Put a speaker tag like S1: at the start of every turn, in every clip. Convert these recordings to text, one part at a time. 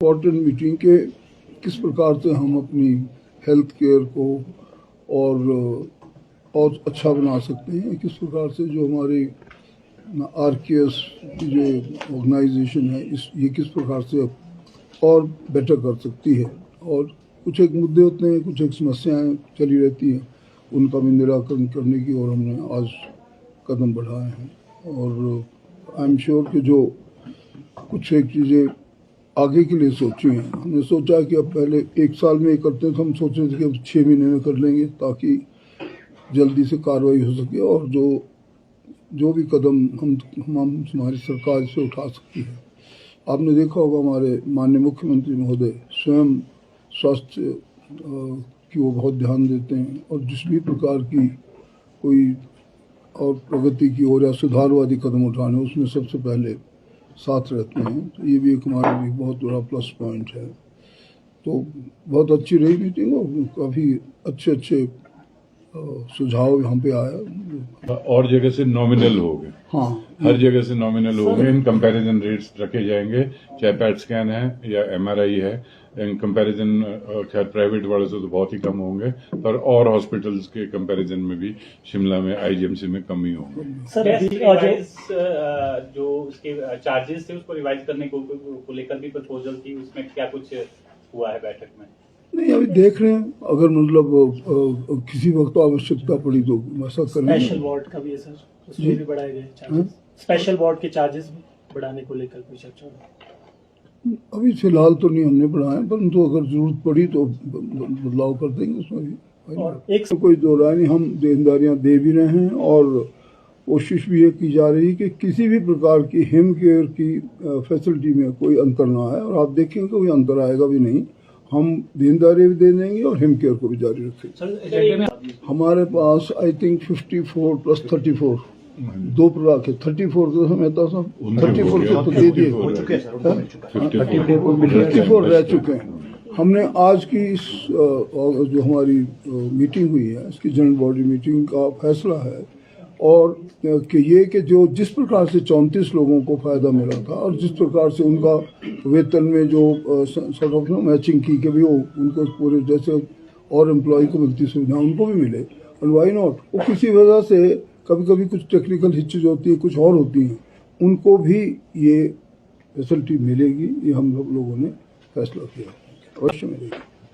S1: Important meeting के किस प्रकार से हम अपनी हेल्थ केयर को और अच्छा बना सकते हैं, किस प्रकार से जो हमारी RKS की जो ऑर्गेनाइजेशन है ये किस प्रकार से और बेटर कर सकती है। और कुछ एक मुद्दे होते हैं, कुछ एक समस्याएं चली रहती हैं, उनका भी निराकरण करने की ओर हमने आज कदम बढ़ाए हैं। और आई एम श्योर कि जो कुछ एक चीज़ें आगे के लिए सोची हैं, हमने सोचा कि अब पहले 1 साल में करते हैं, तो हम सोच रहे थे कि अब 6 महीने में कर लेंगे ताकि जल्दी से कार्रवाई हो सके और जो भी कदम हम हमारी सरकार से उठा सकती है। आपने देखा होगा हमारे माननीय मुख्यमंत्री महोदय स्वयं स्वास्थ्य की वो बहुत ध्यान देते हैं और जिस भी प्रकार की कोई और प्रगति की ओर या सुधारवादी कदम उठाने उसमें सबसे पहले साथ रहते हैं। तो ये भी एक हमारे लिए बहुत बड़ा प्लस पॉइंट है। तो बहुत अच्छी रही मीटिंग और काफ़ी अच्छे सुझाव यहाँ पे आया।
S2: और जगह से नॉमिनल हो गए,
S1: हाँ,
S2: हर जगह से नॉमिनल हो गए। इन कंपैरिजन रेट्स रखे जाएंगे, चाहे पैट स्कैन है या MRI है। इन कंपैरिजन खैर प्राइवेट वालों से तो बहुत ही कम होंगे, पर और हॉस्पिटल्स के कंपैरिजन में भी शिमला में IGMC में कम ही होंगे।
S3: सर जो उसके चार्जेस थे उसको रिवाइज करने को लेकर भी प्रपोजल थी, उसमें क्या कुछ हुआ है बैठक में?
S1: नहीं, अभी देख रहे हैं, अगर मतलब किसी वक्त आवश्यकता पड़ी तो ऐसा करेंगे।
S4: स्पेशल वार्ड का भी है सर, उसमें भी बढ़ाए गए चार्जेस। स्पेशल वार्ड के चार्जेस बढ़ाने को लेकर कोई चर्चा?
S1: अभी फिलहाल तो नहीं हमने बढ़ाए, परंतु अगर जरूरत पड़ी तो बदलाव कर देंगे उसमें भी।
S4: और एक
S1: कोई दो राय नहीं, हम देनदारियां दे भी रहे हैं और कोशिश भी ये की जा रही है कि किसी भी प्रकार की हिम केयर की फैसिलिटी में कोई अंतर ना आए। और आप देखेंगे कोई अंतर आएगा भी नहीं, हम देनदारी भी दे देंगे और हिम केयर को भी जारी रखेंगे। हमारे पास आई थिंक 54 + 34 2 प्रकार के 34 तो हमें तो सब 34 तो दे दिए, 54 रह चुके हैं। हमने आज की इस जो हमारी मीटिंग हुई है, इसकी जनरल बॉडी मीटिंग का फैसला है और कि जो जिस प्रकार से 34 लोगों को फायदा मिला था और जिस प्रकार से उनका वेतन में जो सॉर्ट ऑफ मैचिंग की कि भी वो उनको पूरे जैसे और एम्प्लॉय को मिलती सुविधा उनको भी मिले। और वाई नॉट, वो किसी वजह से कभी कभी कुछ टेक्निकल हिचेज होती है, कुछ और होती हैं, उनको भी ये फैसिलिटी मिलेगी। ये हम लोगों ने फैसला किया, अवश्य मिलेगी।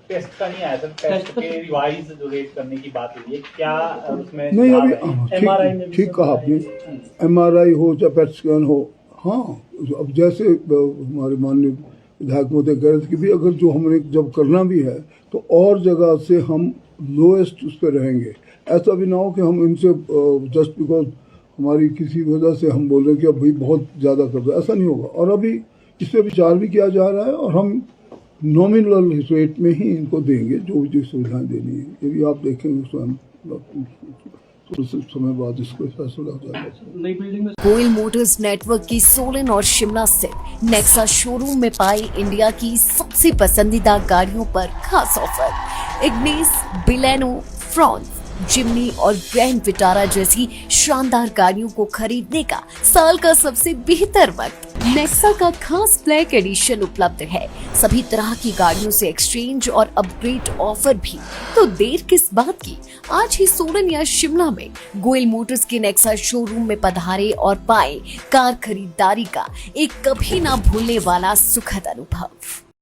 S3: टेस्ट का नहीं आया सर, टेस्ट के रिवाइज जो रेट करने की बात हुई है, क्या उसमें
S1: नहीं अभी ठीक कहा आपने, MRI हो चाहे पैट स्कैन हो। हाँ, अब जैसे हमारे माननीय विधायक महोदय कह रहे थे कि भी अगर जो हमने जब करना भी है तो और जगह से हम लोएस्ट उस पर रहेंगे। ऐसा भी ना हो कि हम इनसे जस्ट बिकॉज हमारी किसी वजह से हम बोल रहे हैं कि अब भाई बहुत ज़्यादा कर दो, ऐसा नहीं होगा। और अभी इस पर विचार भी किया जा रहा है और हम नॉमिनल रेट में ही इनको देंगे जो भी सुविधाएं देनी है। ये भी आप देखेंगे स्वयं थोड़े समय बाद इसको फैसला हो जाएगा।
S5: गोयल मोटर्स नेटवर्क की सोलन और शिमला स्थित नेक्सा शोरूम में पाई इंडिया की सबसे पसंदीदा गाड़ियों पर खास ऑफर। इग्निस, बिलेनो, फ्रॉन्स, जिम्नी और ग्रैंड विटारा जैसी शानदार गाड़ियों को खरीदने का साल का सबसे बेहतर वक्त। नेक्सा का खास ब्लैक एडिशन उपलब्ध है। सभी तरह की गाड़ियों से एक्सचेंज और अपग्रेड ऑफर भी। तो देर किस बात की, आज ही सोलन या शिमला में गोयल मोटर्स के नेक्सा शोरूम में पधारे और पाए कार खरीदारी का एक कभी ना भूलने वाला सुखद अनुभव।